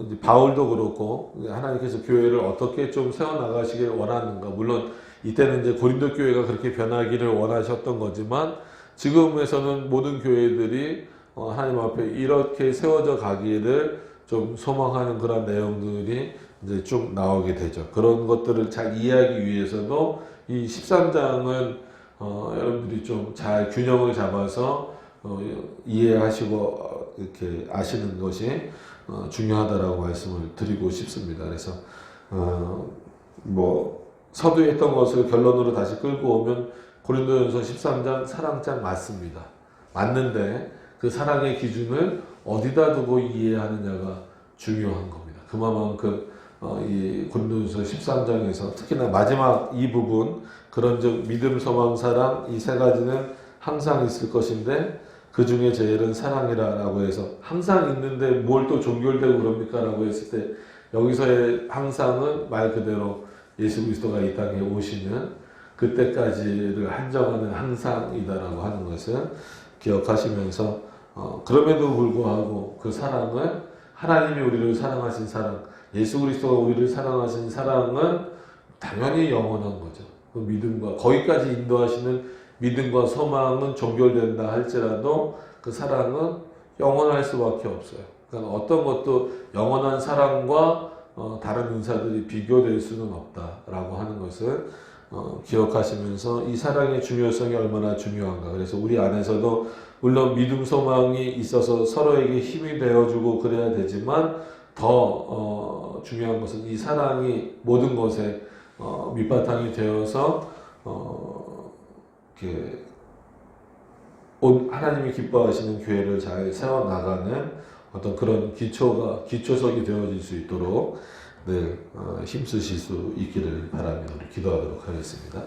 이제 바울도 그렇고 하나님께서 교회를 어떻게 좀 세워 나가시길 원하는가. 물론 이때는 이제 고린도 교회가 그렇게 변하기를 원하셨던 거지만 지금에서는 모든 교회들이 하나님 앞에 이렇게 세워져 가기를 좀 소망하는 그런 내용들이 이제 쭉 나오게 되죠. 그런 것들을 잘 이해하기 위해서도 이 13장은 여러분들이 좀 잘 균형을 잡아서 이해하시고 이렇게 아시는 것이 중요하다라고 말씀을 드리고 싶습니다. 그래서 뭐 서두에 했던 것을 결론으로 다시 끌고 오면 고린도전서 13장 사랑장 맞습니다. 맞는데 그 사랑의 기준을 어디다 두고 이해하느냐가 중요한 겁니다. 그만큼 이 고린도전서 13장에서 특히나 마지막 이 부분 그런즉 믿음, 소망, 사랑 이 세 가지는 항상 있을 것인데 그 중에 제일은 사랑이라고 해서 항상 있는데 뭘 또 종결되고 그럽니까? 라고 했을 때 여기서의 항상은 말 그대로 예수 그리스도가 이 땅에 오시는 그때까지를 한정하는 항상이다라고 하는 것을 기억하시면서 그럼에도 불구하고 그 사랑을 하나님이 우리를 사랑하신 사랑, 예수 그리스도가 우리를 사랑하신 사랑은 당연히 영원한 거죠. 그 믿음과 거기까지 인도하시는 믿음과 소망은 종결된다 할지라도 그 사랑은 영원할 수밖에 없어요. 그러니까 어떤 것도 영원한 사랑과 다른 은사들이 비교될 수는 없다라고 하는 것을 기억하시면서 이 사랑의 중요성이 얼마나 중요한가. 그래서 우리 안에서도 물론 믿음, 소망이 있어서 서로에게 힘이 되어주고 그래야 되지만 더 중요한 것은 이 사랑이 모든 것에 밑바탕이 되어서 이렇게 하나님이 기뻐하시는 교회를 잘 세워나가는 어떤 그런 기초석이 되어질 수 있도록 늘 힘쓰실 수 있기를 바랍니다. 우리 기도하도록 하겠습니다.